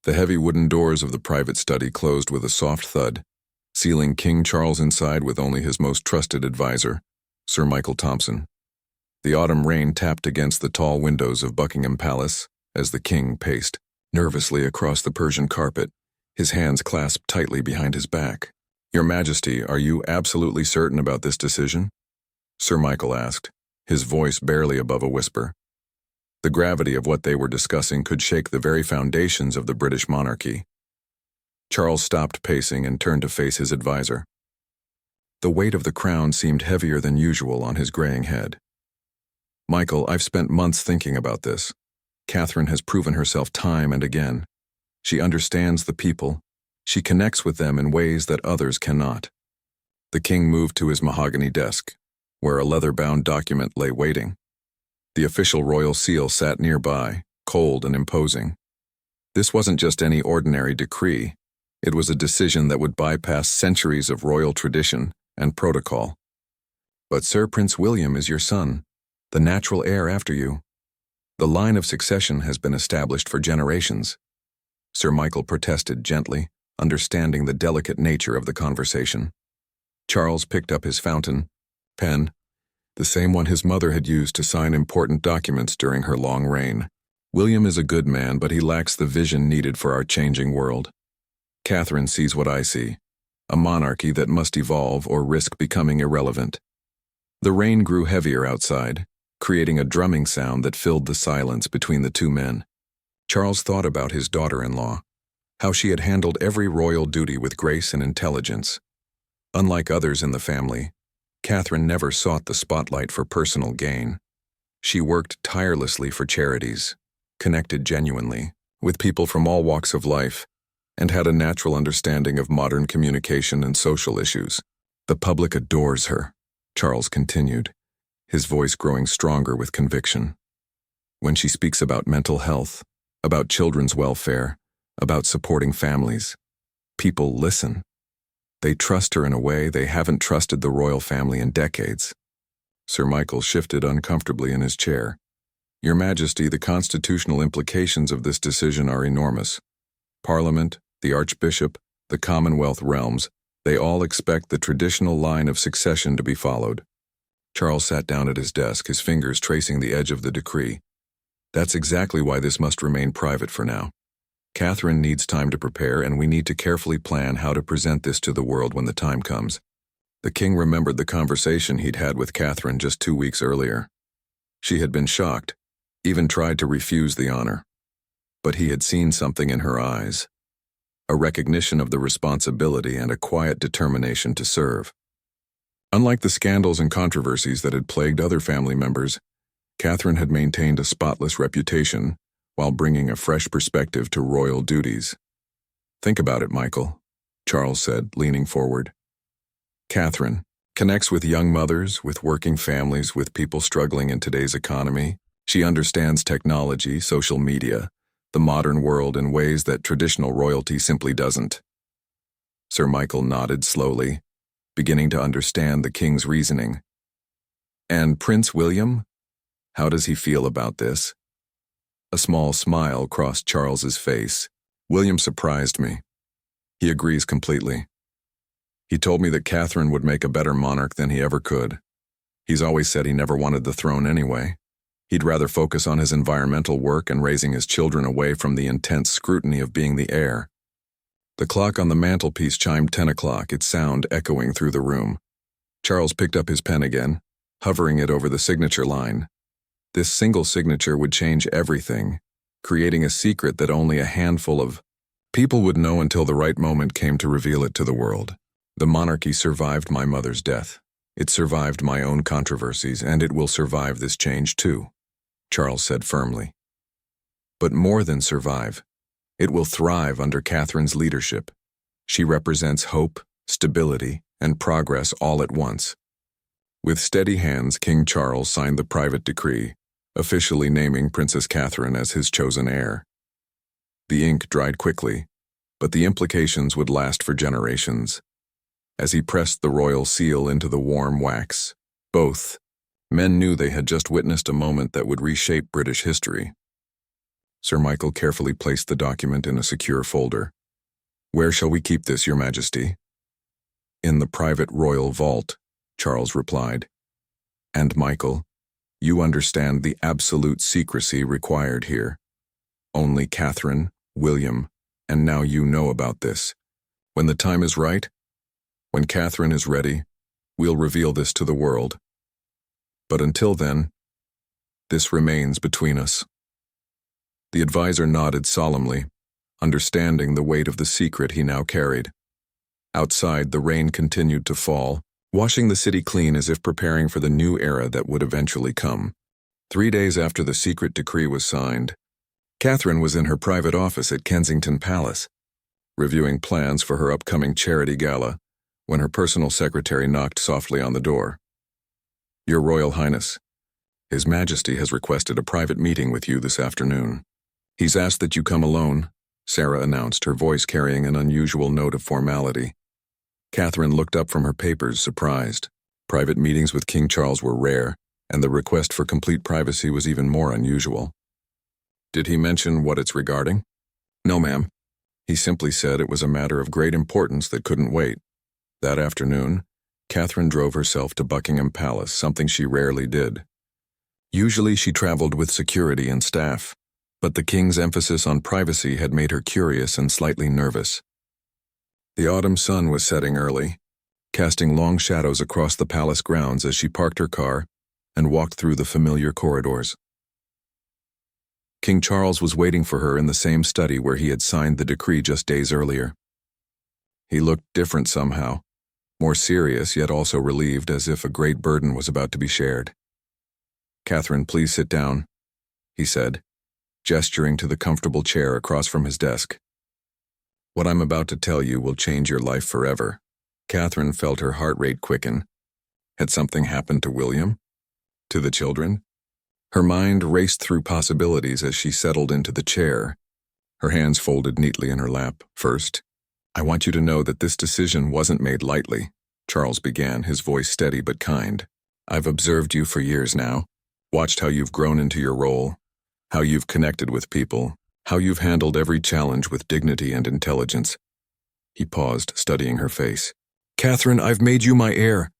The heavy wooden doors of the private study closed with a soft thud, sealing King Charles inside with only his most trusted advisor, Sir Michael Thompson. The autumn rain tapped against the tall windows of Buckingham Palace as the king paced nervously across the Persian carpet, his hands clasped tightly behind his back. "Your Majesty, are you absolutely certain about this decision?" Sir Michael asked, his voice barely above a whisper. The gravity of what they were discussing could shake the very foundations of the British monarchy. Charles stopped pacing and turned to face his advisor. The weight of the crown seemed heavier than usual on his graying head. "Michael, I've spent months thinking about this. Catherine has proven herself time and again. She understands the people. She connects with them in ways that others cannot." The king moved to his mahogany desk, where a leather-bound document lay waiting. The official royal seal sat nearby, cold and imposing. This wasn't just any ordinary decree. It was a decision that would bypass centuries of royal tradition and protocol. "But Sir Prince William is your son, the natural heir after you. The line of succession has been established for generations." Sir Michael protested gently, understanding the delicate nature of the conversation. Charles picked up his fountain pen, the same one his mother had used to sign important documents during her long reign. "William is a good man, but he lacks the vision needed for our changing world. Catherine sees what I see, a monarchy that must evolve or risk becoming irrelevant." The rain grew heavier outside, creating a drumming sound that filled the silence between the two men. Charles thought about his daughter-in-law, how she had handled every royal duty with grace and intelligence. Unlike others in the family, Catherine never sought the spotlight for personal gain. She worked tirelessly for charities, connected genuinely with people from all walks of life, and had a natural understanding of modern communication and social issues. "The public adores her," Charles continued, his voice growing stronger with conviction. "When she speaks about mental health, about children's welfare, about supporting families, people listen. They trust her in a way they haven't trusted the royal family in decades." Sir Michael shifted uncomfortably in his chair. "Your Majesty, the constitutional implications of this decision are enormous. Parliament, the Archbishop, the Commonwealth realms, they all expect the traditional line of succession to be followed." Charles sat down at his desk, his fingers tracing the edge of the decree. "That's exactly why this must remain private for now. Catherine needs time to prepare, and we need to carefully plan how to present this to the world when the time comes." The king remembered the conversation he'd had with Catherine just 2 weeks earlier. She had been shocked, even tried to refuse the honor. But he had seen something in her eyes, a recognition of the responsibility and a quiet determination to serve. Unlike the scandals and controversies that had plagued other family members, Catherine had maintained a spotless reputation while bringing a fresh perspective to royal duties. "Think about it, Michael," Charles said, leaning forward. "Catherine connects with young mothers, with working families, with people struggling in today's economy. She understands technology, social media, the modern world in ways that traditional royalty simply doesn't." Sir Michael nodded slowly, beginning to understand the king's reasoning. "And Prince William? How does he feel about this?" A small smile crossed Charles's face. "William surprised me. He agrees completely. He told me that Catherine would make a better monarch than he ever could. He's always said he never wanted the throne anyway. He'd rather focus on his environmental work and raising his children away from the intense scrutiny of being the heir." The clock on the mantelpiece chimed 10 o'clock, its sound echoing through the room. Charles picked up his pen again, hovering it over the signature line. This single signature would change everything, creating a secret that only a handful of people would know until the right moment came to reveal it to the world. "The monarchy survived my mother's death. It survived my own controversies, and it will survive this change too," Charles said firmly. "But more than survive, it will thrive under Catherine's leadership. She represents hope, stability, and progress all at once." With steady hands, King Charles signed the private decree, officially naming Princess Catherine as his chosen heir. The ink dried quickly, but the implications would last for generations. As he pressed the royal seal into the warm wax, both men knew they had just witnessed a moment that would reshape British history. Sir Michael carefully placed the document in a secure folder. "Where shall we keep this, Your Majesty?" "In the private royal vault," Charles replied. "And Michael, you understand the absolute secrecy required here. Only Catherine, William, and now you know about this. When the time is right, when Catherine is ready, we'll reveal this to the world. But until then, this remains between us." The advisor nodded solemnly, understanding the weight of the secret he now carried. Outside, the rain continued to fall, washing the city clean as if preparing for the new era that would eventually come. 3 days after the secret decree was signed, Catherine was in her private office at Kensington Palace, reviewing plans for her upcoming charity gala, when her personal secretary knocked softly on the door. "Your Royal Highness, His Majesty has requested a private meeting with you this afternoon. He's asked that you come alone," Sarah announced, her voice carrying an unusual note of formality. Catherine looked up from her papers, surprised. Private meetings with King Charles were rare, and the request for complete privacy was even more unusual. "Did he mention what it's regarding?" "No, ma'am. He simply said it was a matter of great importance that couldn't wait." That afternoon, Catherine drove herself to Buckingham Palace, something she rarely did. Usually she traveled with security and staff, but the king's emphasis on privacy had made her curious and slightly nervous. The autumn sun was setting early, casting long shadows across the palace grounds as she parked her car and walked through the familiar corridors. King Charles was waiting for her in the same study where he had signed the decree just days earlier. He looked different somehow, more serious yet also relieved, as if a great burden was about to be shared. "Catherine, please sit down," he said, gesturing to the comfortable chair across from his desk. "What I'm about to tell you will change your life forever." Catherine felt her heart rate quicken. Had something happened to William? To the children? Her mind raced through possibilities as she settled into the chair, her hands folded neatly in her lap. "First, I want you to know that this decision wasn't made lightly," Charles began, his voice steady but kind. "I've observed you for years now, watched how you've grown into your role, how you've connected with people, how you've handled every challenge with dignity and intelligence." He paused, studying her face. "Catherine, I've made you my heir."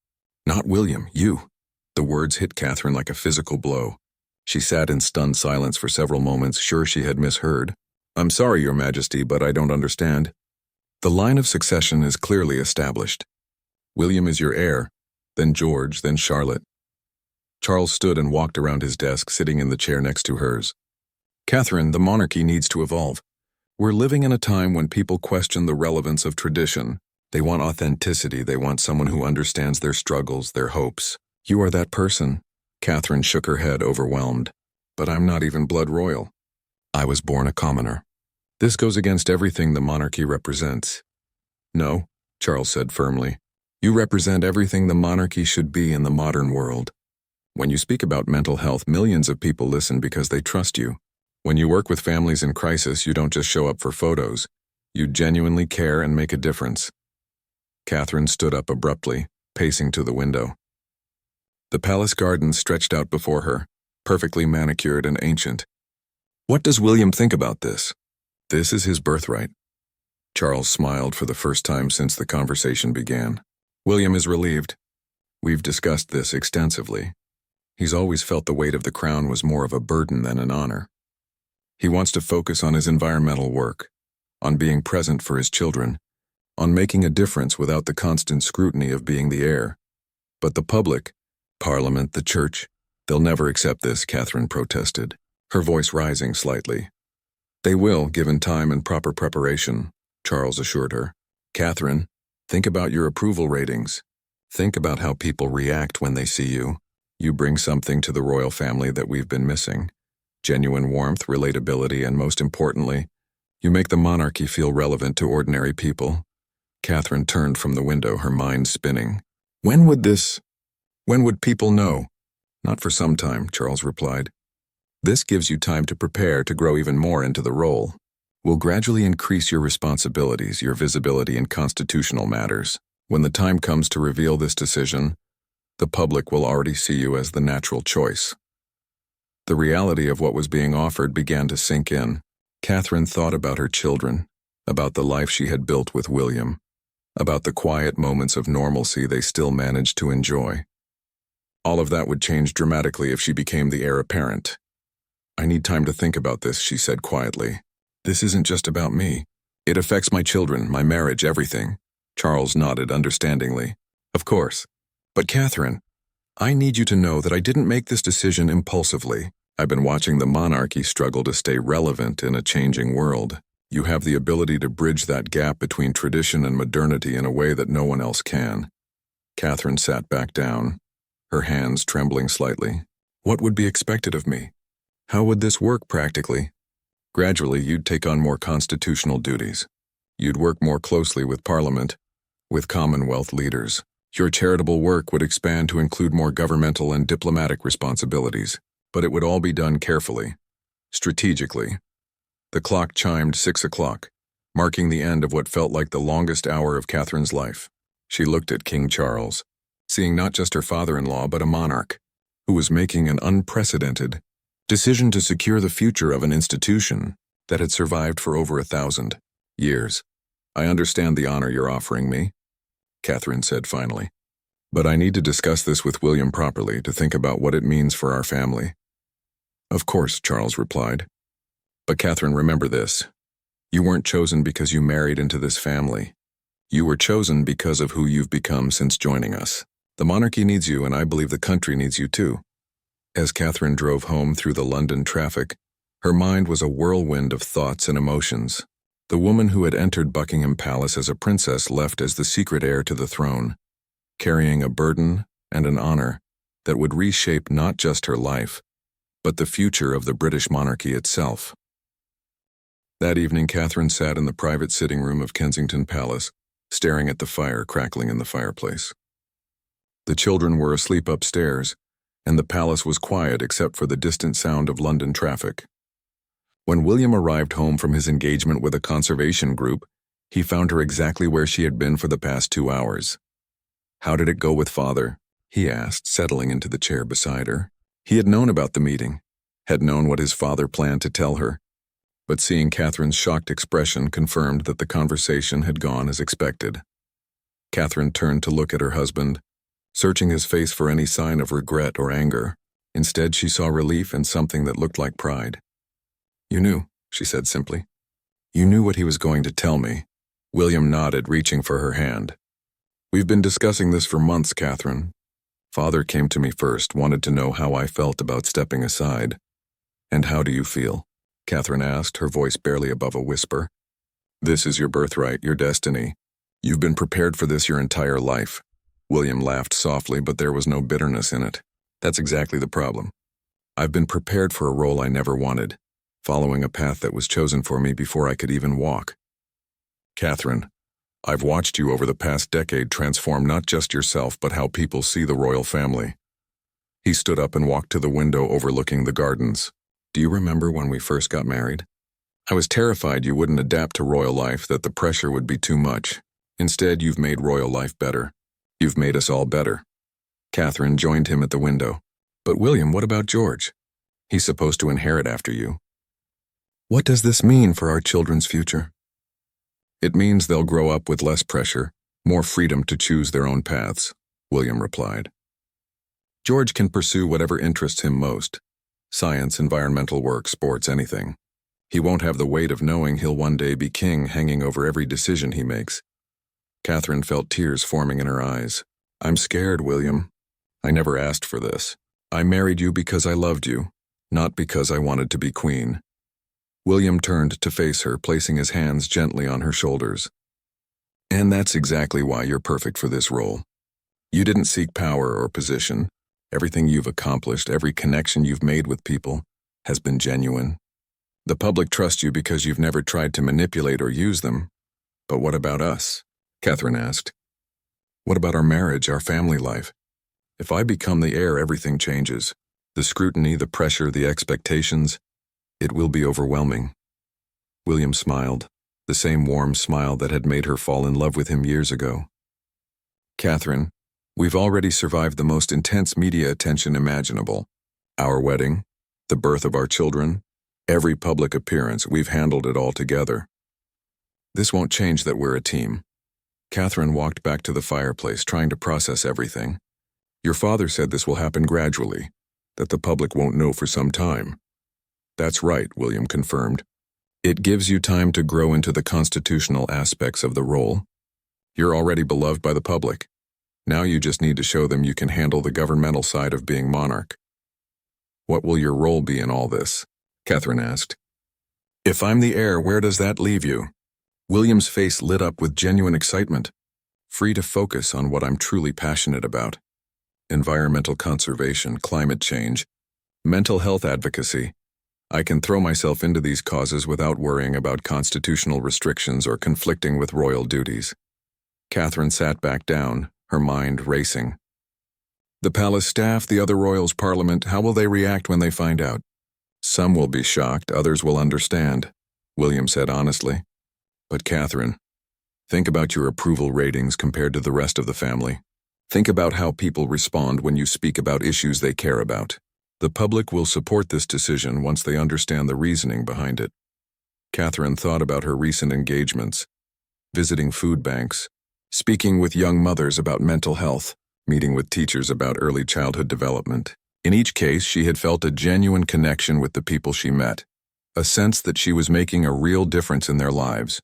"Not William, you." The words hit Catherine like a physical blow. She sat in stunned silence for several moments, sure she had misheard. "I'm sorry, Your Majesty, but I don't understand." "The line of succession is clearly established. William is your heir, then George, then Charlotte." Charles stood and walked around his desk, sitting in the chair next to hers. "Catherine, the monarchy needs to evolve. We're living in a time when people question the relevance of tradition. They want authenticity, they want someone who understands their struggles, their hopes. You are that person." Catherine shook her head, overwhelmed. "But I'm not even blood royal. I was born a commoner. This goes against everything the monarchy represents." "No," Charles said firmly. "You represent everything the monarchy should be in the modern world. When you speak about mental health, millions of people listen because they trust you. When you work with families in crisis, you don't just show up for photos. You genuinely care and make a difference." Catherine stood up abruptly, pacing to the window. The palace gardens stretched out before her, perfectly manicured and ancient. "What does William think about this?" "This is his birthright." Charles smiled for the first time since the conversation began. "William is relieved. We've discussed this extensively. He's always felt the weight of the crown was more of a burden than an honor. He wants to focus on his environmental work, on being present for his children, on making a difference without the constant scrutiny of being the heir. But the public, Parliament, the Church, they'll never accept this," Catherine protested, her voice rising slightly. "They will, given time and proper preparation," Charles assured her. "Catherine, think about your approval ratings. Think about how people react when they see you. You bring something to the royal family that we've been missing. Genuine warmth, relatability, and most importantly, you make the monarchy feel relevant to ordinary people." Catherine turned from the window, her mind spinning. When would people know?" "Not for some time," Charles replied. "This gives you time to prepare to grow even more into the role. We'll gradually increase your responsibilities, your visibility in constitutional matters. When the time comes to reveal this decision, the public will already see you as the natural choice." The reality of what was being offered began to sink in. Catherine thought about her children, about the life she had built with William, about the quiet moments of normalcy they still managed to enjoy. All of that would change dramatically if she became the heir apparent. "I need time to think about this," she said quietly. "This isn't just about me. It affects my children, my marriage, everything." Charles nodded understandingly. "Of course. But Catherine, I need you to know that I didn't make this decision impulsively. I've been watching the monarchy struggle to stay relevant in a changing world. You have the ability to bridge that gap between tradition and modernity in a way that no one else can." Catherine sat back down, her hands trembling slightly. "What would be expected of me? How would this work practically?" "Gradually, you'd take on more constitutional duties. You'd work more closely with Parliament, with Commonwealth leaders. Your charitable work would expand to include more governmental and diplomatic responsibilities, but it would all be done carefully, strategically." The clock chimed 6 o'clock, marking the end of what felt like the longest hour of Catherine's life. She looked at King Charles, seeing not just her father-in-law but a monarch, who was making an unprecedented decision to secure the future of an institution that had survived for over 1,000 years. "I understand the honor you're offering me," Catherine said finally, "but I need to discuss this with William properly to think about what it means for our family." "Of course," Charles replied. "But Catherine, remember this. You weren't chosen because you married into this family. You were chosen because of who you've become since joining us. The monarchy needs you, and I believe the country needs you too." As Catherine drove home through the London traffic, her mind was a whirlwind of thoughts and emotions. The woman who had entered Buckingham Palace as a princess left as the secret heir to the throne, carrying a burden and an honor that would reshape not just her life, but the future of the British monarchy itself. That evening, Catherine sat in the private sitting room of Kensington Palace, staring at the fire crackling in the fireplace. The children were asleep upstairs, and the palace was quiet except for the distant sound of London traffic. When William arrived home from his engagement with a conservation group, he found her exactly where she had been for the past 2 hours. "How did it go with Father?" he asked, settling into the chair beside her. He had known about the meeting, had known what his father planned to tell her, but seeing Catherine's shocked expression confirmed that the conversation had gone as expected. Catherine turned to look at her husband, searching his face for any sign of regret or anger. Instead, she saw relief and something that looked like pride. "You knew," she said simply. "You knew what he was going to tell me." William nodded, reaching for her hand. "We've been discussing this for months, Catherine. Father came to me first, wanted to know how I felt about stepping aside." "And how do you feel?" Catherine asked, her voice barely above a whisper. "This is your birthright, your destiny. You've been prepared for this your entire life." William laughed softly, but there was no bitterness in it. "That's exactly the problem. I've been prepared for a role I never wanted, following a path that was chosen for me before I could even walk. Catherine, I've watched you over the past decade transform not just yourself but how people see the royal family." He stood up and walked to the window overlooking the gardens. "Do you remember when we first got married? I was terrified you wouldn't adapt to royal life, that the pressure would be too much. Instead, you've made royal life better. You've made us all better." Catherine joined him at the window. "But William, what about George? He's supposed to inherit after you. What does this mean for our children's future?" "It means they'll grow up with less pressure, more freedom to choose their own paths," William replied. "George can pursue whatever interests him most. Science, environmental work, sports, anything. He won't have the weight of knowing he'll one day be king hanging over every decision he makes." Catherine felt tears forming in her eyes. "I'm scared, William. I never asked for this. I married you because I loved you, not because I wanted to be queen." William turned to face her, placing his hands gently on her shoulders. "And that's exactly why you're perfect for this role. You didn't seek power or position. Everything you've accomplished, every connection you've made with people, has been genuine. The public trusts you because you've never tried to manipulate or use them. But what about us?" Catherine asked. "What about our marriage, our family life? If I become the heir, everything changes. The scrutiny, the pressure, the expectations. It will be overwhelming." William smiled, the same warm smile that had made her fall in love with him years ago. "Catherine, we've already survived the most intense media attention imaginable. Our wedding, The birth of our children, every public appearance, we've handled it all together. This won't change that we're a team. Catherine walked back to the fireplace, trying to process everything. Your father said this will happen gradually, that the public won't know for some time. That's right, William confirmed. It gives you time to grow into the constitutional aspects of the role. You're already beloved by the public. Now you just need to show them you can handle the governmental side of being monarch. What will your role be in all this? Catherine asked. If I'm the heir, where does that leave you? William's face lit up with genuine excitement, free to focus on what I'm truly passionate about. Environmental conservation, climate change, mental health advocacy. I can throw myself into these causes without worrying about constitutional restrictions or conflicting with royal duties. Catherine sat back down, her mind racing. The palace staff, the other royals' parliament, how will they react when they find out? Some will be shocked, others will understand, William said honestly. But Catherine, think about your approval ratings compared to the rest of the family. Think about how people respond when you speak about issues they care about. The public will support this decision once they understand the reasoning behind it. Catherine thought about her recent engagements, visiting food banks, speaking with young mothers about mental health, meeting with teachers about early childhood development. In each case, she had felt a genuine connection with the people she met, a sense that she was making a real difference in their lives.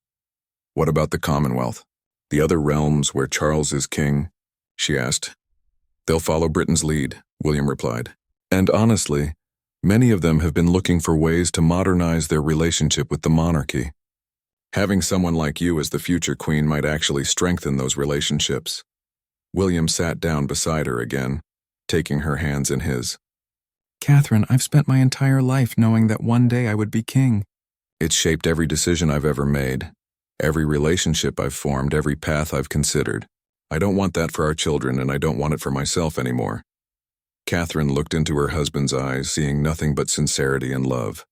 What about the Commonwealth? The other realms where Charles is king? She asked. They'll follow Britain's lead, William replied. And honestly, many of them have been looking for ways to modernize their relationship with the monarchy. Having someone like you as the future queen might actually strengthen those relationships. William sat down beside her again, taking her hands in his. Catherine, I've spent my entire life knowing that one day I would be king. It's shaped every decision I've ever made, every relationship I've formed, every path I've considered. I don't want that for our children, and I don't want it for myself anymore. Catherine looked into her husband's eyes, seeing nothing but sincerity and love.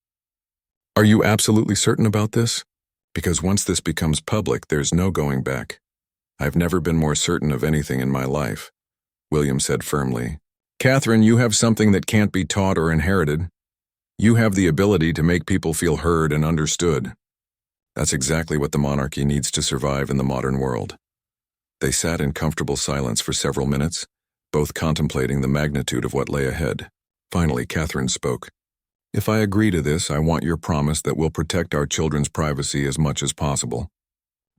Are you absolutely certain about this? Because once this becomes public, there's no going back. I've never been more certain of anything in my life, William said firmly. Catherine, you have something that can't be taught or inherited. You have the ability to make people feel heard and understood. That's exactly what the monarchy needs to survive in the modern world. They sat in comfortable silence for several minutes, both contemplating the magnitude of what lay ahead. Finally, Catherine spoke. If I agree to this, I want your promise that we'll protect our children's privacy as much as possible.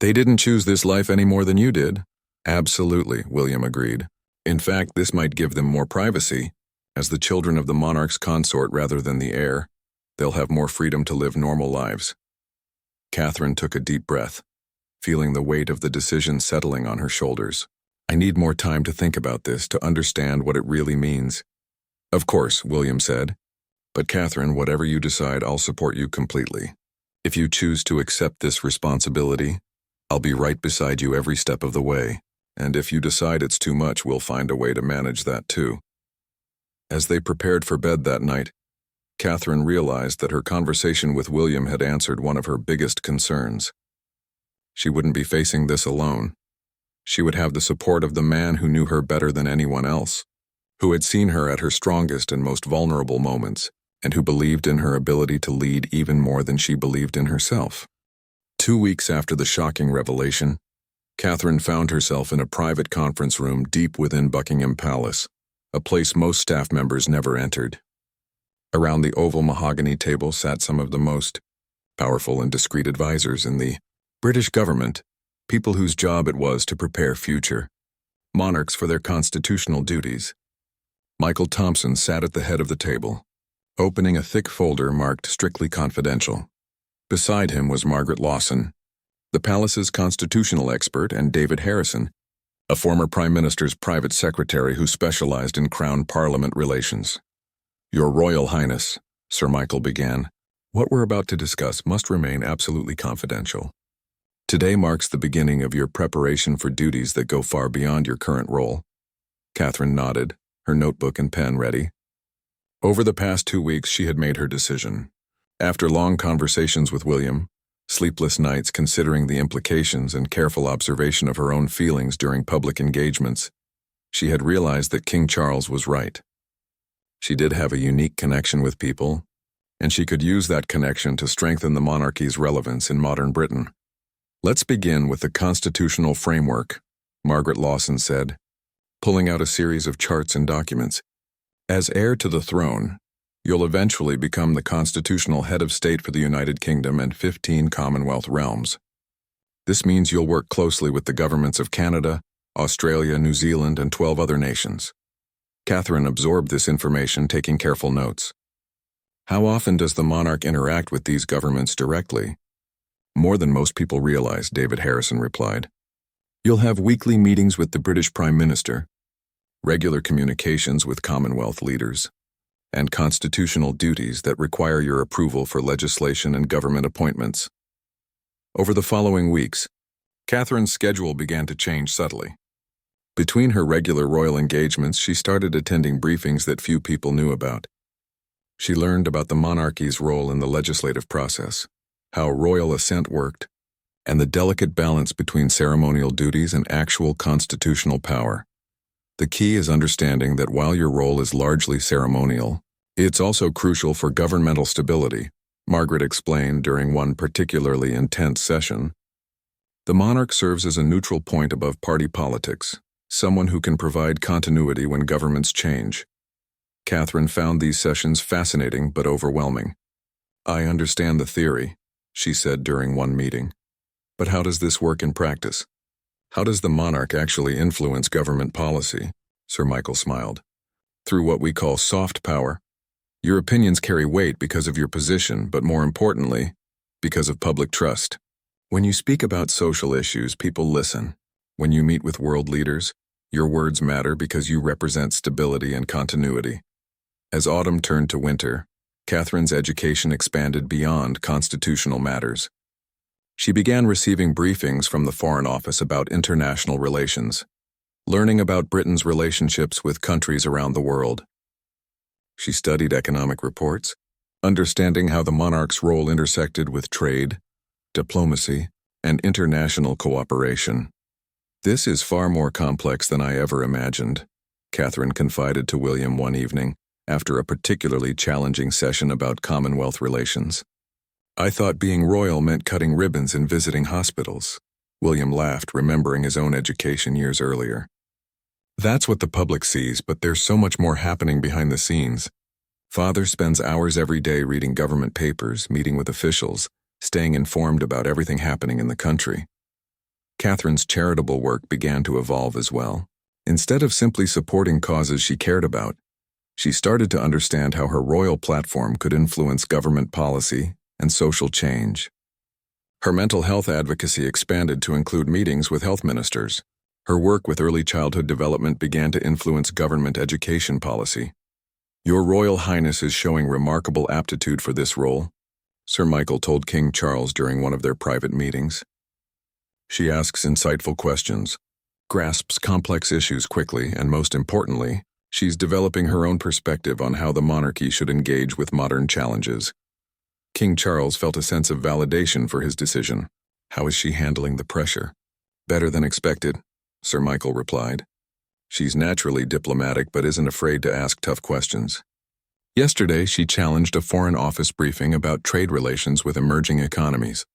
They didn't choose this life any more than you did. Absolutely, William agreed. In fact, this might give them more privacy. As the children of the monarch's consort rather than the heir, they'll have more freedom to live normal lives. Catherine took a deep breath, feeling the weight of the decision settling on her shoulders. I need more time to think about this, to understand what it really means. Of course, William said. But Catherine, whatever you decide, I'll support you completely. If you choose to accept this responsibility, I'll be right beside you every step of the way. And if you decide it's too much, we'll find a way to manage that too. As they prepared for bed that night, Catherine realized that her conversation with William had answered one of her biggest concerns. She wouldn't be facing this alone. She would have the support of the man who knew her better than anyone else, who had seen her at her strongest and most vulnerable moments, and who believed in her ability to lead even more than she believed in herself. 2 weeks after the shocking revelation, Catherine found herself in a private conference room deep within Buckingham Palace, a place most staff members never entered. Around the oval mahogany table sat some of the most powerful and discreet advisors in the British government, people whose job it was to prepare future monarchs for their constitutional duties. Michael Thompson sat at the head of the table, opening a thick folder marked Strictly Confidential. Beside him was Margaret Lawson, the palace's constitutional expert, and David Harrison, a former Prime Minister's private secretary who specialized in Crown Parliament relations. Your Royal Highness, Sir Michael began, what we're about to discuss must remain absolutely confidential. Today marks the beginning of your preparation for duties that go far beyond your current role. Catherine nodded, her notebook and pen ready. Over the past 2 weeks, she had made her decision. After long conversations with William, sleepless nights considering the implications and careful observation of her own feelings during public engagements, she had realized that King Charles was right. She did have a unique connection with people, and she could use that connection to strengthen the monarchy's relevance in modern Britain. "Let's begin with the constitutional framework," Margaret Lawson said, pulling out a series of charts and documents. "As heir to the throne, you'll eventually become the constitutional head of state for the United Kingdom and 15 Commonwealth realms. This means you'll work closely with the governments of Canada, Australia, New Zealand, and 12 other nations." Catherine absorbed this information, taking careful notes. "How often does the monarch interact with these governments directly?" "More than most people realize," David Harrison replied. "You'll have weekly meetings with the British Prime Minister, regular communications with Commonwealth leaders, and constitutional duties that require your approval for legislation and government appointments." Over the following weeks, Catherine's schedule began to change subtly. Between her regular royal engagements, she started attending briefings that few people knew about. She learned about the monarchy's role in the legislative process, how royal assent worked, and the delicate balance between ceremonial duties and actual constitutional power. The key is understanding that while your role is largely ceremonial, it's also crucial for governmental stability, Margaret explained during one particularly intense session. The monarch serves as a neutral point above party politics, someone who can provide continuity when governments change. Catherine found these sessions fascinating but overwhelming. "I understand the theory," she said during one meeting. "But how does this work in practice? How does the monarch actually influence government policy?" Sir Michael smiled. "Through what we call soft power. Your opinions carry weight because of your position, but more importantly, because of public trust. When you speak about social issues, people listen. When you meet with world leaders, your words matter because you represent stability and continuity." As autumn turned to winter, Catherine's education expanded beyond constitutional matters. She began receiving briefings from the Foreign Office about international relations, learning about Britain's relationships with countries around the world. She studied economic reports, understanding how the monarch's role intersected with trade, diplomacy, and international cooperation. "This is far more complex than I ever imagined," Catherine confided to William one evening, after a particularly challenging session about Commonwealth relations. "I thought being royal meant cutting ribbons and visiting hospitals." William laughed, remembering his own education years earlier. "That's what the public sees, but there's so much more happening behind the scenes. Father spends hours every day reading government papers, meeting with officials, staying informed about everything happening in the country." Catherine's charitable work began to evolve as well. Instead of simply supporting causes she cared about, she started to understand how her royal platform could influence government policy and social change. Her mental health advocacy expanded to include meetings with health ministers. Her work with early childhood development began to influence government education policy. "Your Royal Highness is showing remarkable aptitude for this role," Sir Michael told King Charles during one of their private meetings. "She asks insightful questions, grasps complex issues quickly, and most importantly, she's developing her own perspective on how the monarchy should engage with modern challenges." King Charles felt a sense of validation for his decision. "How is she handling the pressure?" "Better than expected," Sir Michael replied. "She's naturally diplomatic but isn't afraid to ask tough questions." Yesterday, she challenged a Foreign Office briefing about trade relations with emerging economies.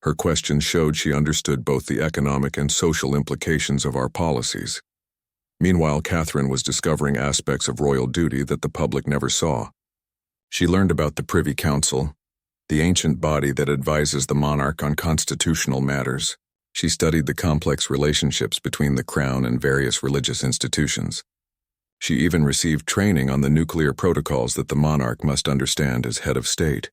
Her questions showed she understood both the economic and social implications of our policies. Meanwhile, Catherine was discovering aspects of royal duty that the public never saw. She learned about the Privy Council, the ancient body that advises the monarch on constitutional matters. She studied the complex relationships between the Crown and various religious institutions. She even received training on the nuclear protocols that the monarch must understand as head of state.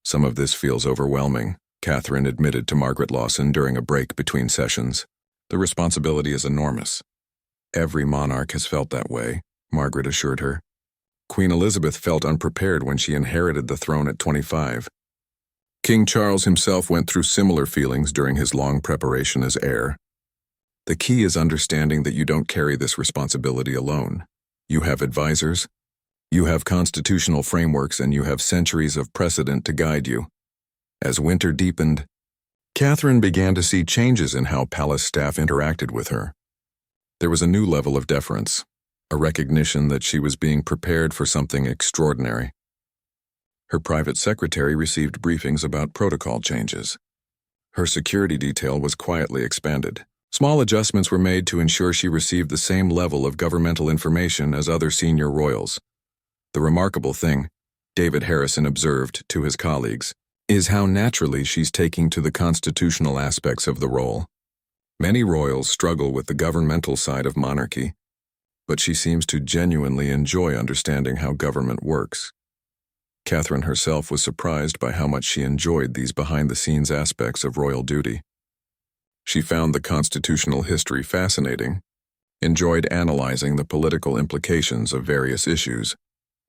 "Some of this feels overwhelming," Catherine admitted to Margaret Lawson during a break between sessions. "The responsibility is enormous." "Every monarch has felt that way," Margaret assured her. Queen Elizabeth felt unprepared when she inherited the throne at 25. King Charles himself went through similar feelings during his long preparation as heir. "The key is understanding that you don't carry this responsibility alone. You have advisors, you have constitutional frameworks, and you have centuries of precedent to guide you." As winter deepened, Catherine began to see changes in how palace staff interacted with her. There was a new level of deference. a recognition that she was being prepared for something extraordinary. Her private secretary received briefings about protocol changes. Her security detail was quietly expanded. Small adjustments were made to ensure she received the same level of governmental information as other senior royals. The remarkable thing, David Harrison observed to his colleagues, is how naturally she's taking to the constitutional aspects of the role. Many royals struggle with the governmental side of monarchy, but she seems to genuinely enjoy understanding how government works. Catherine herself was surprised by how much she enjoyed these behind-the-scenes aspects of royal duty. She found the constitutional history fascinating, enjoyed analyzing the political implications of various issues,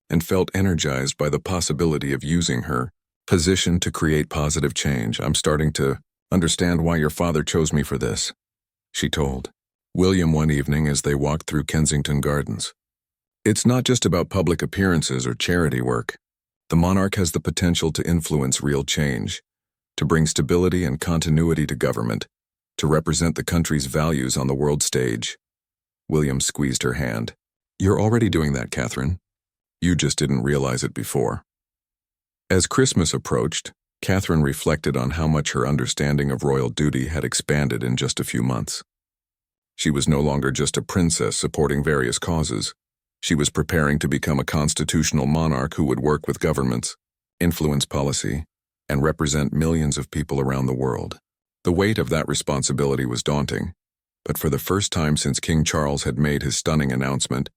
and felt energized by the possibility of using her position to create positive change. "I'm starting to understand why your father chose me for this," she told William one evening as they walked through Kensington Gardens. "It's not just about public appearances or charity work. The monarch has the potential to influence real change, to bring stability and continuity to government, to represent the country's values on the world stage." William squeezed her hand. "You're already doing that, Catherine. You just didn't realize it before." As Christmas approached, Catherine reflected on how much her understanding of royal duty had expanded in just a few months. She was no longer just a princess supporting various causes. She was preparing to become a constitutional monarch who would work with governments, influence policy, and represent millions of people around the world. The weight of that responsibility was daunting, but for the first time since King Charles had made his stunning announcement,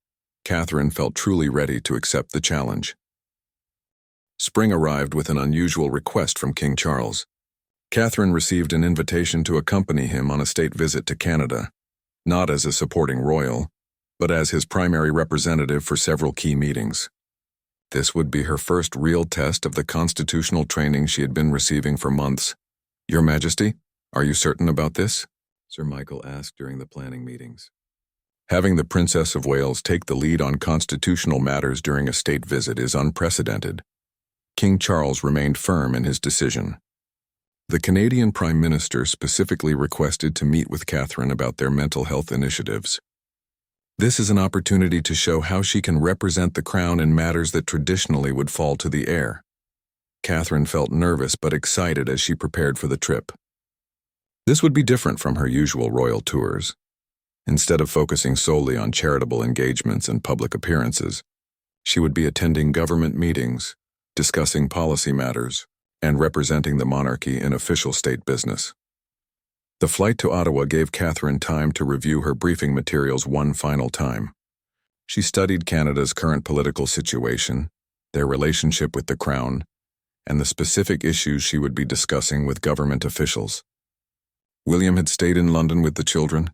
Catherine felt truly ready to accept the challenge. Spring arrived with an unusual request from King Charles. Catherine received an invitation to accompany him on a state visit to Canada, not as a supporting royal, but as his primary representative for several key meetings. This would be her first real test of the constitutional training she had been receiving for months. "Your Majesty, are you certain about this?" Sir Michael asked during the planning meetings. Having the Princess of Wales take the lead on constitutional matters during a state visit is unprecedented. King Charles remained firm in his decision. The Canadian Prime Minister specifically requested to meet with Catherine about their mental health initiatives. This is an opportunity to show how she can represent the crown in matters that traditionally would fall to the heir. Catherine felt nervous but excited as she prepared for the trip. This would be different from her usual royal tours. Instead of focusing solely on charitable engagements and public appearances, she would be attending government meetings, discussing policy matters, and representing the monarchy in official state business. The flight to Ottawa gave Catherine time to review her briefing materials one final time. She studied Canada's current political situation, their relationship with the Crown, and the specific issues she would be discussing with government officials. William had stayed in London with the children,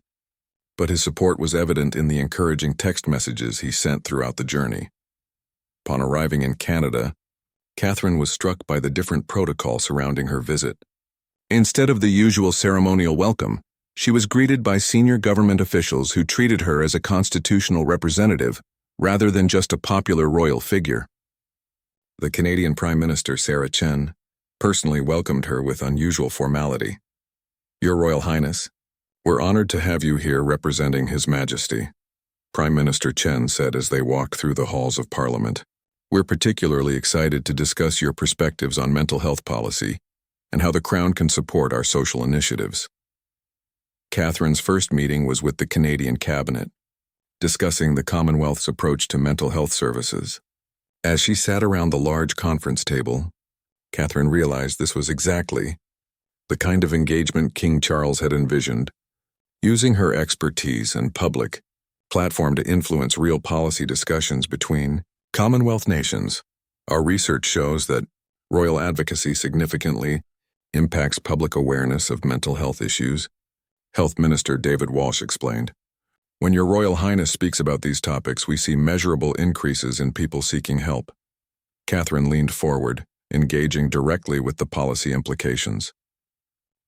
but his support was evident in the encouraging text messages he sent throughout the journey. Upon arriving in Canada, Catherine was struck by the different protocol surrounding her visit. Instead of the usual ceremonial welcome, she was greeted by senior government officials who treated her as a constitutional representative rather than just a popular royal figure. The Canadian Prime Minister, Sarah Chen, personally welcomed her with unusual formality. "Your Royal Highness, we're honored to have you here representing His Majesty," Prime Minister Chen said as they walked through the halls of Parliament. "We're particularly excited to discuss your perspectives on mental health policy and how the Crown can support our social initiatives." Catherine's first meeting was with the Canadian Cabinet, discussing the Commonwealth's approach to mental health services. As she sat around the large conference table, Catherine realized this was exactly the kind of engagement King Charles had envisioned, using her expertise and public platform to influence real policy discussions between Commonwealth nations. Our research shows that royal advocacy significantly impacts public awareness of mental health issues, Health Minister David Walsh explained. "When Your Royal Highness speaks about these topics, we see measurable increases in people seeking help." Catherine leaned forward, engaging directly with the policy implications.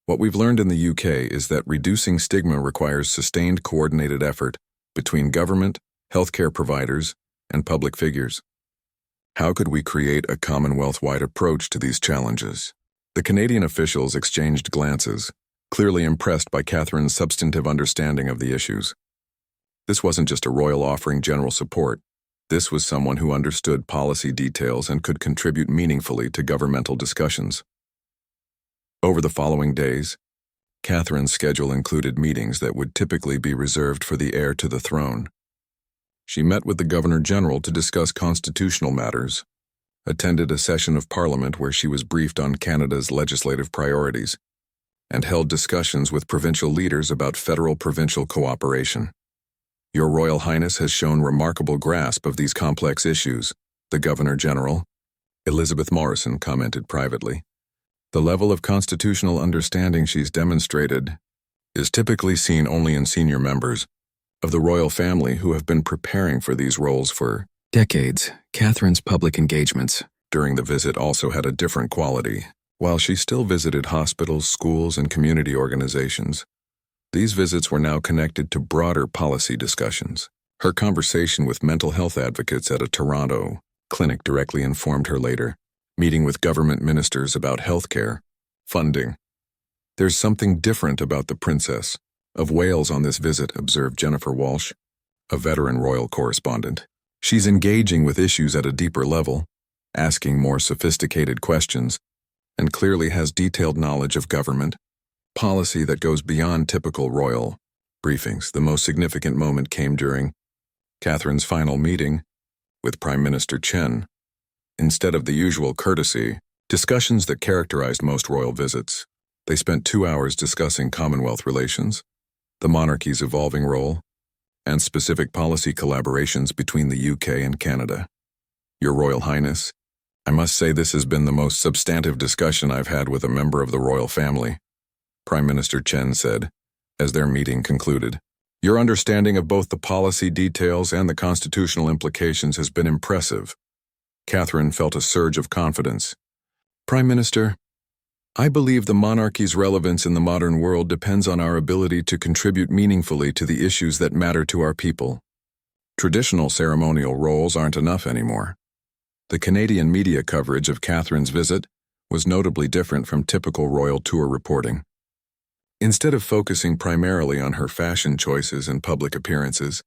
"What we've learned in the UK is that reducing stigma requires sustained coordinated effort between government, healthcare providers, and public figures. How could we create a Commonwealth-wide approach to these challenges?" The Canadian officials exchanged glances, clearly impressed by Catherine's substantive understanding of the issues. This wasn't just a royal offering general support. This was someone who understood policy details and could contribute meaningfully to governmental discussions. Over the following days, Catherine's schedule included meetings that would typically be reserved for the heir to the throne. She met with the Governor-General to discuss constitutional matters, attended a session of Parliament where she was briefed on Canada's legislative priorities, and held discussions with provincial leaders about federal-provincial cooperation. Your Royal Highness has shown remarkable grasp of these complex issues, the Governor-General, Elizabeth Morrison, commented privately. The level of constitutional understanding she's demonstrated is typically seen only in senior members of the royal family who have been preparing for these roles for decades. Catherine's public engagements during the visit also had a different quality. While she still visited hospitals, schools, and community organizations, these visits were now connected to broader policy discussions. Her conversation with mental health advocates at a Toronto clinic directly informed her later, meeting with government ministers about healthcare, funding. There's something different about the Princess of Wales on this visit, observed Jennifer Walsh, a veteran royal correspondent. She's engaging with issues at a deeper level, asking more sophisticated questions, and clearly has detailed knowledge of government policy that goes beyond typical royal briefings. The most significant moment came during Catherine's final meeting with Prime Minister Chen. Instead of the usual courtesy discussions that characterized most royal visits, they spent 2 hours discussing Commonwealth relations, the monarchy's evolving role, and specific policy collaborations between the UK and Canada. Your Royal Highness, I must say this has been the most substantive discussion I've had with a member of the royal family, Prime Minister Chen said, as their meeting concluded. Your understanding of both the policy details and the constitutional implications has been impressive. Catherine felt a surge of confidence. Prime Minister, I believe the monarchy's relevance in the modern world depends on our ability to contribute meaningfully to the issues that matter to our people. Traditional ceremonial roles aren't enough anymore. The Canadian media coverage of Catherine's visit was notably different from typical royal tour reporting. Instead of focusing primarily on her fashion choices and public appearances,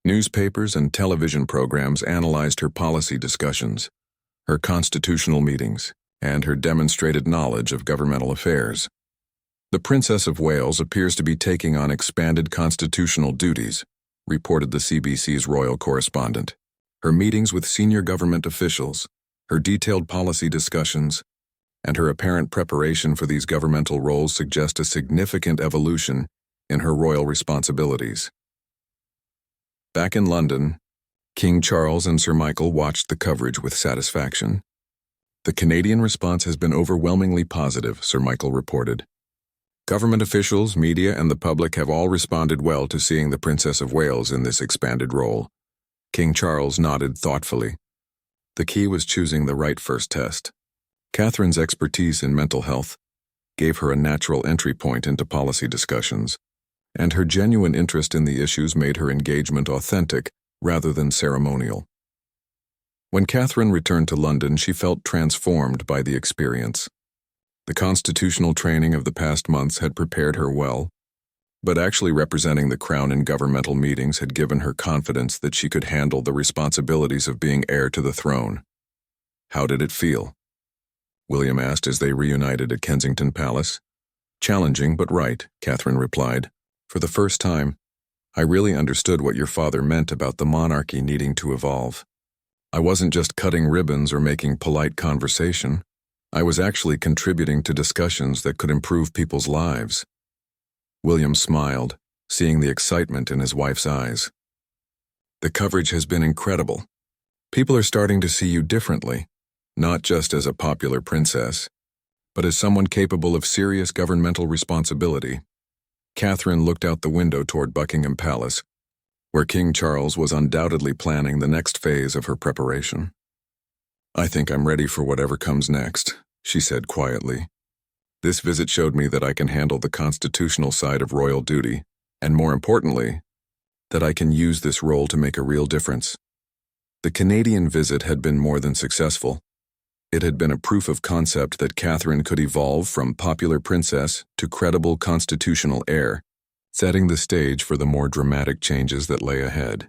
newspapers and television programs analyzed her policy discussions, her constitutional meetings, and her demonstrated knowledge of governmental affairs. The Princess of Wales appears to be taking on expanded constitutional duties, reported the CBC's royal correspondent. Her meetings with senior government officials, her detailed policy discussions, and her apparent preparation for these governmental roles suggest a significant evolution in her royal responsibilities. Back in London, King Charles and Sir Michael watched the coverage with satisfaction. The Canadian response has been overwhelmingly positive, Sir Michael reported. Government officials, media, and the public have all responded well to seeing the Princess of Wales in this expanded role. King Charles nodded thoughtfully. The key was choosing the right first test. Catherine's expertise in mental health gave her a natural entry point into policy discussions, and her genuine interest in the issues made her engagement authentic rather than ceremonial. When Catherine returned to London, she felt transformed by the experience. The constitutional training of the past months had prepared her well, but actually representing the Crown in governmental meetings had given her confidence that she could handle the responsibilities of being heir to the throne. How did it feel? William asked as they reunited at Kensington Palace. Challenging but right, Catherine replied. For the first time, I really understood what your father meant about the monarchy needing to evolve. I wasn't just cutting ribbons or making polite conversation. I was actually contributing to discussions that could improve people's lives. William smiled, seeing the excitement in his wife's eyes. The coverage has been incredible. People are starting to see you differently, not just as a popular princess, but as someone capable of serious governmental responsibility. Catherine looked out the window toward Buckingham Palace, where King Charles was undoubtedly planning the next phase of her preparation. I think I'm ready for whatever comes next, she said quietly. This visit showed me that I can handle the constitutional side of royal duty, and more importantly, that I can use this role to make a real difference. The Canadian visit had been more than successful. It had been a proof of concept that Catherine could evolve from popular princess to credible constitutional heir, setting the stage for the more dramatic changes that lay ahead.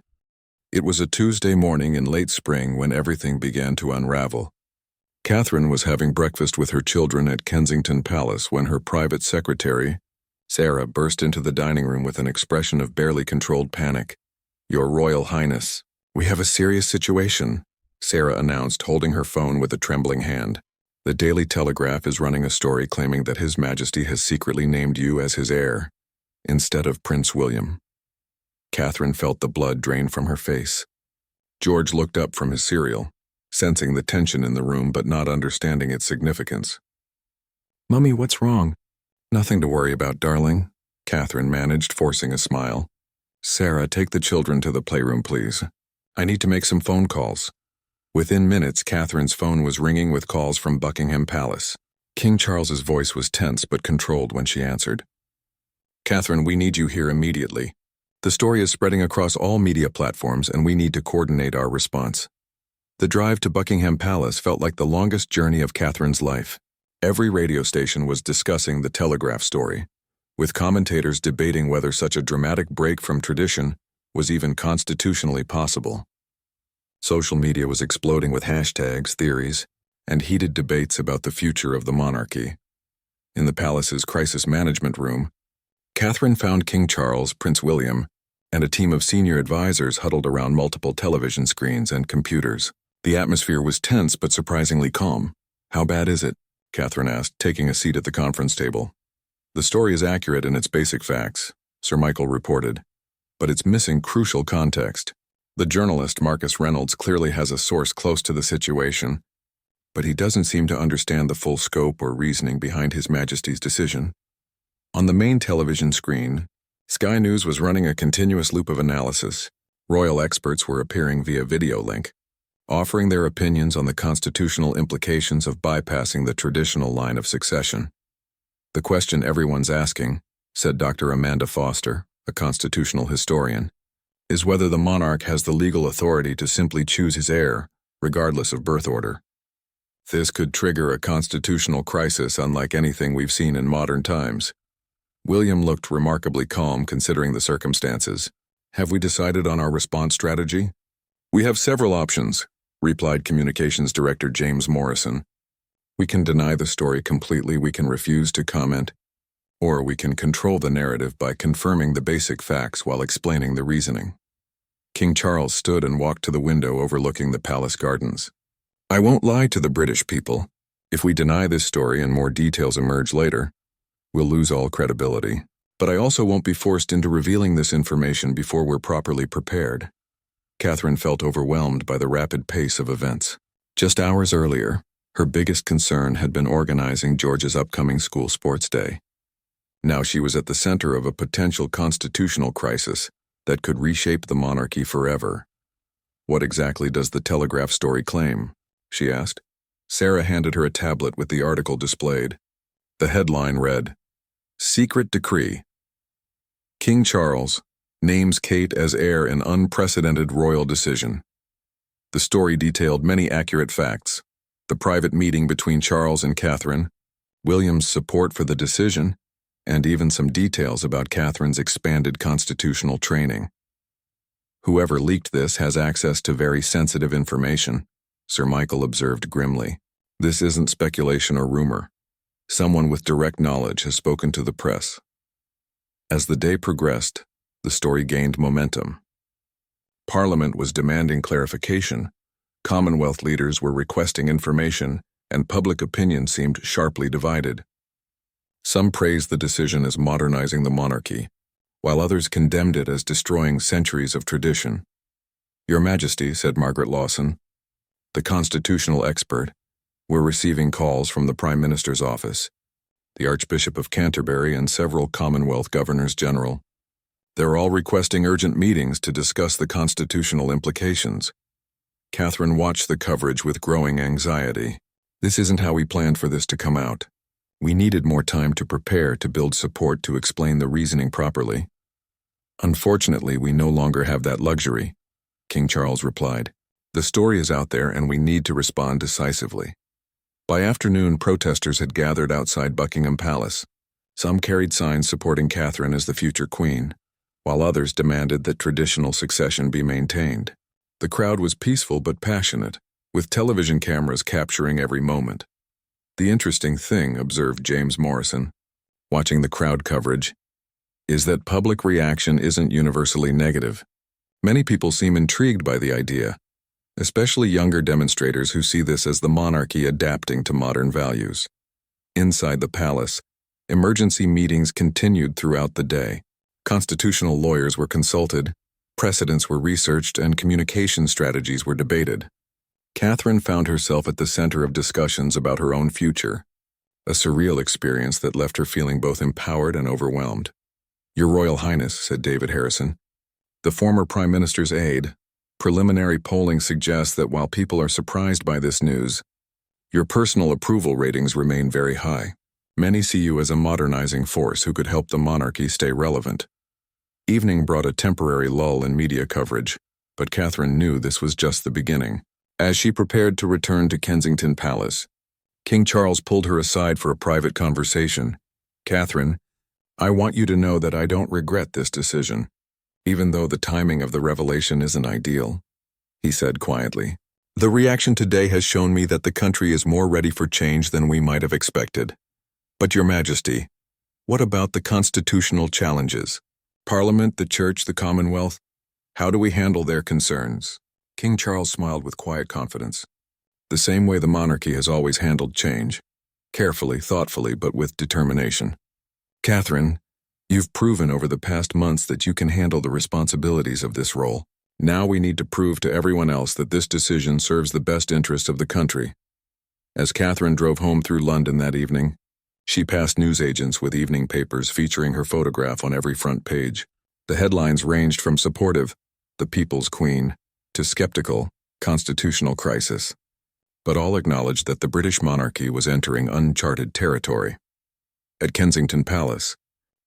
It was a Tuesday morning in late spring when everything began to unravel. Catherine was having breakfast with her children at Kensington Palace when her private secretary, Sarah, burst into the dining room with an expression of barely controlled panic. "Your Royal Highness, we have a serious situation," Sarah announced, holding her phone with a trembling hand. "The Daily Telegraph is running a story claiming that His Majesty has secretly named you as his heir, instead of Prince William." Catherine felt the blood drain from her face. George looked up from his cereal, sensing the tension in the room but not understanding its significance. "Mummy, what's wrong?" "Nothing to worry about, darling," Catherine managed, forcing a smile. "Sarah, take the children to the playroom, please. I need to make some phone calls." Within minutes, Catherine's phone was ringing with calls from Buckingham Palace. King Charles's voice was tense but controlled when she answered. "Catherine, we need you here immediately. The story is spreading across all media platforms and we need to coordinate our response." The drive to Buckingham Palace felt like the longest journey of Catherine's life. Every radio station was discussing the Telegraph story, with commentators debating whether such a dramatic break from tradition was even constitutionally possible. Social media was exploding with hashtags, theories, and heated debates about the future of the monarchy. In the palace's crisis management room, Catherine found King Charles, Prince William, and a team of senior advisors huddled around multiple television screens and computers. The atmosphere was tense but surprisingly calm. "How bad is it?" Catherine asked, taking a seat at the conference table. "The story is accurate in its basic facts," Sir Michael reported, "but it's missing crucial context. The journalist Marcus Reynolds clearly has a source close to the situation, but he doesn't seem to understand the full scope or reasoning behind His Majesty's decision." On the main television screen, Sky News was running a continuous loop of analysis. Royal experts were appearing via video link, offering their opinions on the constitutional implications of bypassing the traditional line of succession. "The question everyone's asking," said Dr. Amanda Foster, a constitutional historian, "is whether the monarch has the legal authority to simply choose his heir, regardless of birth order. This could trigger a constitutional crisis unlike anything we've seen in modern times." William looked remarkably calm considering the circumstances. "Have we decided on our response strategy?" "We have several options," replied Communications Director James Morrison. "We can deny the story completely, we can refuse to comment, or we can control the narrative by confirming the basic facts while explaining the reasoning." King Charles stood and walked to the window overlooking the palace gardens. "I won't lie to the British people. If we deny this story and more details emerge later, we'll lose all credibility. But I also won't be forced into revealing this information before we're properly prepared." Catherine felt overwhelmed by the rapid pace of events. Just hours earlier, her biggest concern had been organizing George's upcoming school sports day. Now she was at the center of a potential constitutional crisis that could reshape the monarchy forever. "What exactly does the Telegraph story claim?" she asked. Sarah handed her a tablet with the article displayed. The headline read, "Secret Decree. King Charles names Kate as heir in unprecedented royal decision." The story detailed many accurate facts: the private meeting between Charles and Catherine, William's support for the decision, and even some details about Catherine's expanded constitutional training. "Whoever leaked this has access to very sensitive information," Sir Michael observed grimly. "This isn't speculation or rumor. Someone with direct knowledge has spoken to the press." As the day progressed, the story gained momentum. Parliament was demanding clarification, Commonwealth leaders were requesting information, and public opinion seemed sharply divided. Some praised the decision as modernizing the monarchy, while others condemned it as destroying centuries of tradition. "Your Majesty," said Margaret Lawson, the constitutional expert, "we're receiving calls from the Prime Minister's office, the Archbishop of Canterbury, and several Commonwealth Governors-General. They're all requesting urgent meetings to discuss the constitutional implications." Catherine watched the coverage with growing anxiety. "This isn't how we planned for this to come out. We needed more time to prepare, to build support, to explain the reasoning properly." "Unfortunately, we no longer have that luxury," King Charles replied. "The story is out there and we need to respond decisively." By afternoon, protesters had gathered outside Buckingham Palace, Some carried signs supporting Catherine as the future queen, while others demanded that traditional succession be maintained. The crowd was peaceful but passionate, with television cameras capturing every moment. The interesting thing, observed James Morrison, watching the crowd coverage, is that public reaction isn't universally negative. Many people seem intrigued by the idea, especially younger demonstrators who see this as the monarchy adapting to modern values. Inside the palace, emergency meetings continued throughout the day. Constitutional lawyers were consulted, precedents were researched, and communication strategies were debated. Catherine found herself at the center of discussions about her own future, a surreal experience that left her feeling both empowered and overwhelmed. "Your Royal Highness," said David Harrison, the former Prime Minister's aide, preliminary polling suggests that while people are surprised by this news, your personal approval ratings remain very high. Many see you as a modernizing force who could help the monarchy stay relevant. Evening brought a temporary lull in media coverage, but Catherine knew this was just the beginning. As she prepared to return to Kensington Palace, King Charles pulled her aside for a private conversation. "Catherine, I want you to know that I don't regret this decision, even though the timing of the revelation isn't ideal," he said quietly. "The reaction today has shown me that the country is more ready for change than we might have expected. But Your Majesty, what about the constitutional challenges? Parliament, the Church, the Commonwealth? How do we handle their concerns?" King Charles smiled with quiet confidence. "The same way the monarchy has always handled change. Carefully, thoughtfully, but with determination. Catherine, you've proven over the past months that you can handle the responsibilities of this role. Now we need to prove to everyone else that this decision serves the best interest of the country." As Catherine drove home through London that evening, she passed newsagents with evening papers featuring her photograph on every front page. The headlines ranged from supportive, "The People's Queen," to skeptical, "Constitutional Crisis." But all acknowledged that the British monarchy was entering uncharted territory. At Kensington Palace,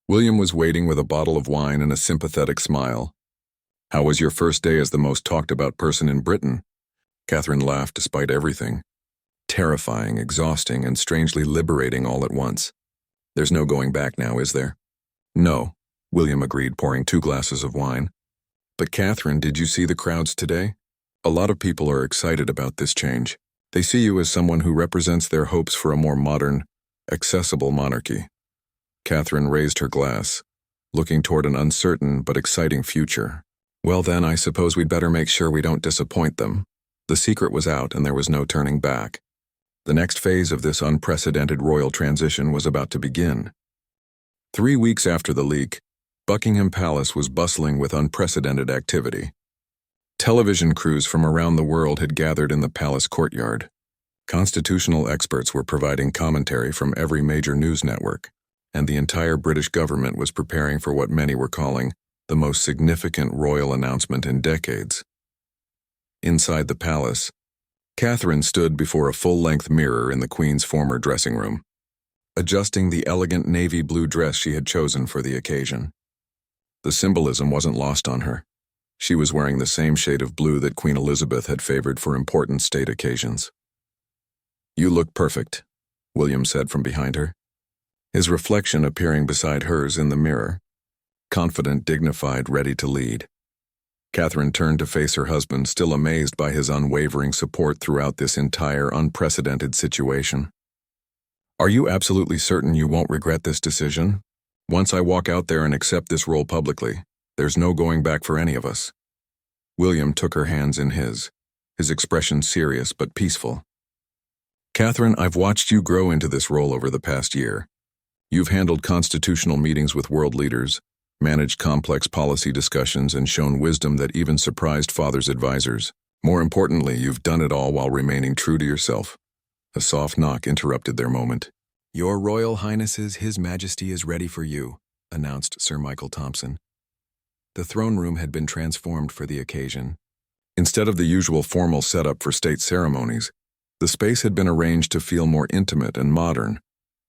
William was waiting with a bottle of wine and a sympathetic smile. "How was your first day as the most talked-about person in Britain?" Catherine laughed despite everything. "Terrifying, exhausting, and strangely liberating all at once. There's no going back now, is there?" "No," William agreed, pouring 2 glasses of wine. "But Catherine, did you see the crowds today? A lot of people are excited about this change. They see you as someone who represents their hopes for a more modern, accessible monarchy." Catherine raised her glass, looking toward an uncertain but exciting future. "Well then, I suppose we'd better make sure we don't disappoint them." The secret was out and there was no turning back. The next phase of this unprecedented royal transition was about to begin. 3 weeks after the leak, Buckingham Palace was bustling with unprecedented activity. Television crews from around the world had gathered in the palace courtyard. Constitutional experts were providing commentary from every major news network, and the entire British government was preparing for what many were calling the most significant royal announcement in decades. Inside the palace, Catherine stood before a full-length mirror in the Queen's former dressing room, adjusting the elegant navy blue dress she had chosen for the occasion. The symbolism wasn't lost on her. She was wearing the same shade of blue that Queen Elizabeth had favored for important state occasions. "You look perfect," William said from behind her, his reflection appearing beside hers in the mirror, confident, dignified, ready to lead. Catherine turned to face her husband, still amazed by his unwavering support throughout this entire unprecedented situation. "Are you absolutely certain you won't regret this decision? Once I walk out there and accept this role publicly, there's no going back for any of us." William took her hands in his expression serious but peaceful. "Catherine, I've watched you grow into this role over the past year. You've handled constitutional meetings with world leaders, managed complex policy discussions, and shown wisdom that even surprised father's advisors. More importantly, you've done it all while remaining true to yourself." A soft knock interrupted their moment. "Your Royal Highnesses, His Majesty is ready for you," announced Sir Michael Thompson. The throne room had been transformed for the occasion. Instead of the usual formal setup for state ceremonies, the space had been arranged to feel more intimate and modern,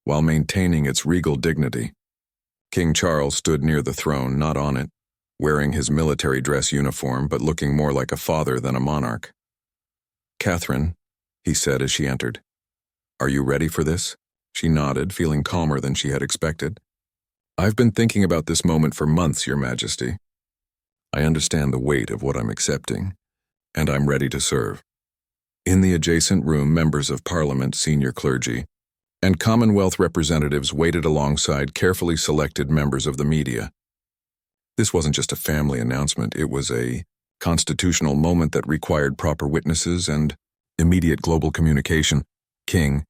while maintaining its regal dignity. King Charles stood near the throne, not on it, wearing his military dress uniform but looking more like a father than a monarch. "Catherine," he said as she entered, "are you ready for this?" She nodded, feeling calmer than she had expected. I've been thinking about this moment for months, Your Majesty. I understand the weight of what I'm accepting, and I'm ready to serve. In the adjacent room, members of Parliament, senior clergy, and Commonwealth representatives waited alongside carefully selected members of the media. This wasn't just a family announcement, it was a constitutional moment that required proper witnesses and immediate global communication. King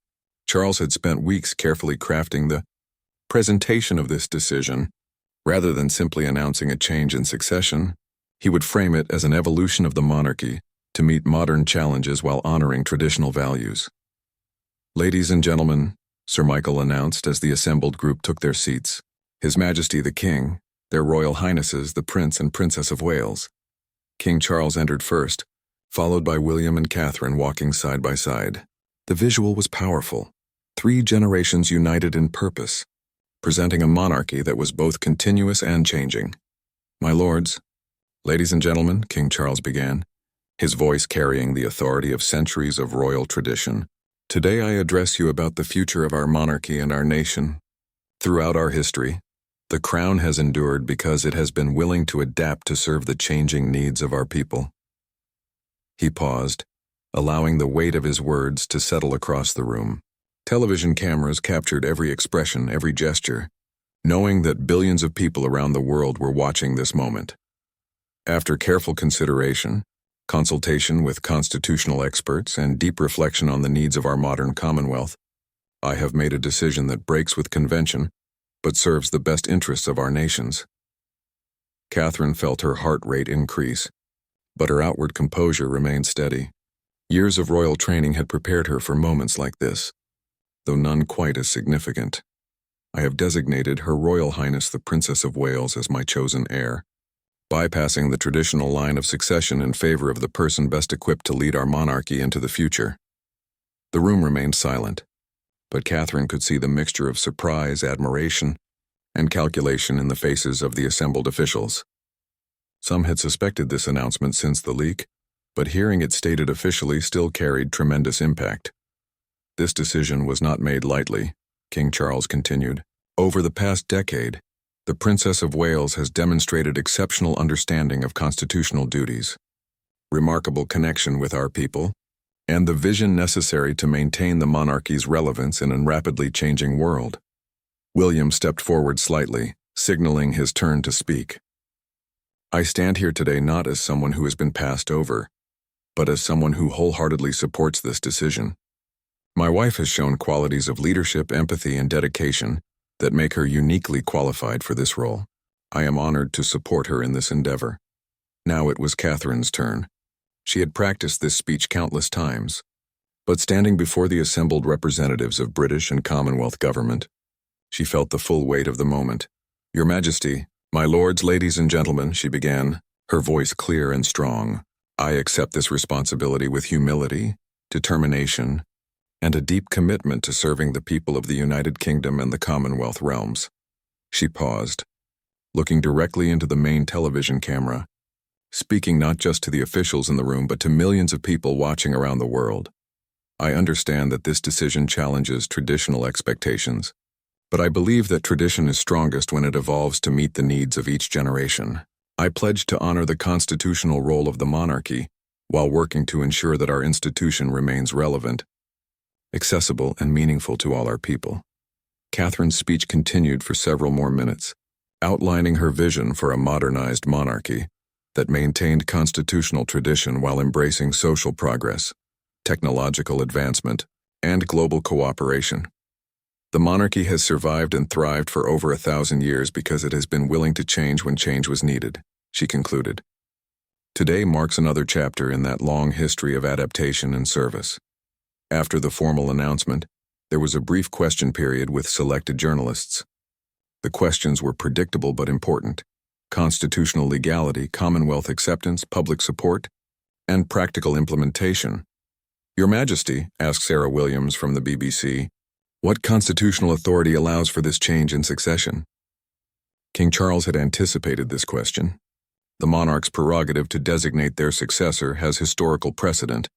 Charles had spent weeks carefully crafting the presentation of this decision. Rather than simply announcing a change in succession, he would frame it as an evolution of the monarchy to meet modern challenges while honoring traditional values. "Ladies and gentlemen," Sir Michael announced as the assembled group took their seats, His Majesty the King, their Royal Highnesses the Prince and Princess of Wales. King Charles entered first, followed by William and Catherine walking side by side. The visual was powerful. 3 generations united in purpose, presenting a monarchy that was both continuous and changing. "My lords, ladies and gentlemen," King Charles began, his voice carrying the authority of centuries of royal tradition. "Today I address you about the future of our monarchy and our nation. Throughout our history, the crown has endured because it has been willing to adapt to serve the changing needs of our people." He paused, allowing the weight of his words to settle across the room. Television cameras captured every expression, every gesture, knowing that billions of people around the world were watching this moment. After careful consideration, consultation with constitutional experts, and deep reflection on the needs of our modern Commonwealth, I have made a decision that breaks with convention, but serves the best interests of our nations. Catherine felt her heart rate increase, but her outward composure remained steady. Years of royal training had prepared her for moments like this, though none quite as significant. I have designated Her Royal Highness the Princess of Wales as my chosen heir, bypassing the traditional line of succession in favor of the person best equipped to lead our monarchy into the future. The room remained silent, but Catherine could see the mixture of surprise, admiration, and calculation in the faces of the assembled officials. Some had suspected this announcement since the leak, but hearing it stated officially still carried tremendous impact. "This decision was not made lightly," King Charles continued. "Over the past decade, the Princess of Wales has demonstrated exceptional understanding of constitutional duties, remarkable connection with our people, and the vision necessary to maintain the monarchy's relevance in a rapidly changing world." William stepped forward slightly, signaling his turn to speak. "I stand here today not as someone who has been passed over, but as someone who wholeheartedly supports this decision. My wife has shown qualities of leadership, empathy, and dedication that make her uniquely qualified for this role. I am honored to support her in this endeavor." Now it was Catherine's turn. She had practiced this speech countless times, but standing before the assembled representatives of British and Commonwealth government, she felt the full weight of the moment. "Your Majesty, my lords, ladies and gentlemen," she began, her voice clear and strong, "I accept this responsibility with humility, determination, and a deep commitment to serving the people of the United Kingdom and the Commonwealth realms." She paused, looking directly into the main television camera, speaking not just to the officials in the room but to millions of people watching around the world. "I understand that this decision challenges traditional expectations, but I believe that tradition is strongest when it evolves to meet the needs of each generation. I pledge to honor the constitutional role of the monarchy while working to ensure that our institution remains relevant, accessible, and meaningful to all our people." Catherine's speech continued for several more minutes, outlining her vision for a modernized monarchy that maintained constitutional tradition while embracing social progress, technological advancement, and global cooperation. "The monarchy has survived and thrived for over 1,000 years because it has been willing to change when change was needed," she concluded. "Today marks another chapter in that long history of adaptation and service." After the formal announcement, there was a brief question period with selected journalists. The questions were predictable but important: constitutional legality, Commonwealth acceptance, public support, and practical implementation. "Your Majesty," asked Sarah Williams from the BBC, "what constitutional authority allows for this change in succession?" King Charles had anticipated this question. The monarch's prerogative to designate their successor has historical precedent,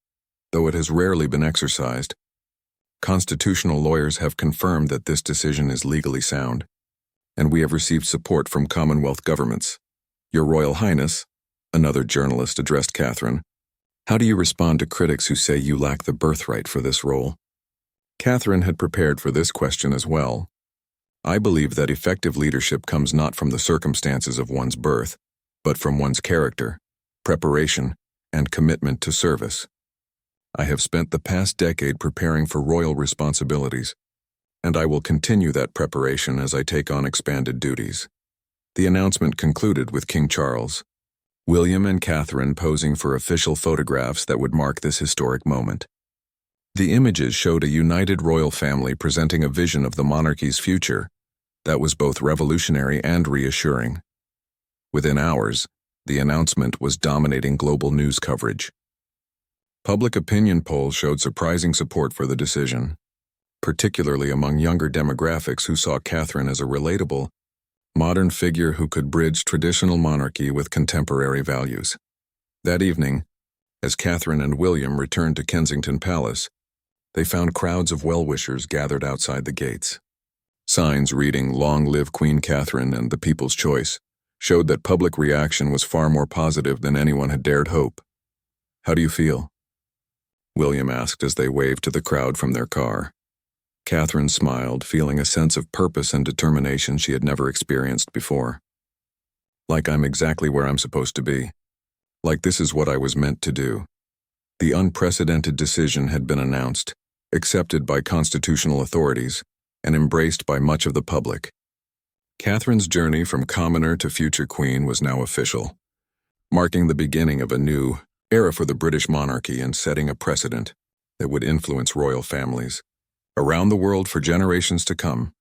though it has rarely been exercised. Constitutional lawyers have confirmed that this decision is legally sound. and we have received support from Commonwealth governments. Your Royal Highness, another journalist addressed Catherine, how do you respond to critics who say you lack the birthright for this role? Catherine had prepared for this question as well. I believe that effective leadership comes not from the circumstances of one's birth, but from one's character, preparation, and commitment to service. I have spent the past decade preparing for royal responsibilities, and I will continue that preparation as I take on expanded duties. The announcement concluded with King Charles, William and Catherine posing for official photographs that would mark this historic moment. The images showed a united royal family presenting a vision of the monarchy's future that was both revolutionary and reassuring. Within hours, the announcement was dominating global news coverage. Public opinion polls showed surprising support for the decision, particularly among younger demographics who saw Catherine as a relatable, modern figure who could bridge traditional monarchy with contemporary values. That evening, as Catherine and William returned to Kensington Palace, they found crowds of well-wishers gathered outside the gates. Signs reading "Long live Queen Catherine" and "The People's Choice" showed that public reaction was far more positive than anyone had dared hope. How do you feel? William asked as they waved to the crowd from their car. Catherine smiled, feeling a sense of purpose and determination she had never experienced before. Like I'm exactly where I'm supposed to be. Like this is what I was meant to do. The unprecedented decision had been announced, accepted by constitutional authorities, and embraced by much of the public. Catherine's journey from commoner to future queen was now official, marking the beginning of a new era for the British monarchy and setting a precedent that would influence royal families around the world for generations to come.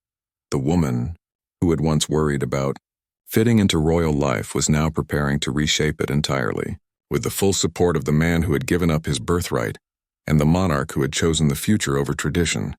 The woman who had once worried about fitting into royal life was now preparing to reshape it entirely, with the full support of the man who had given up his birthright and the monarch who had chosen the future over tradition.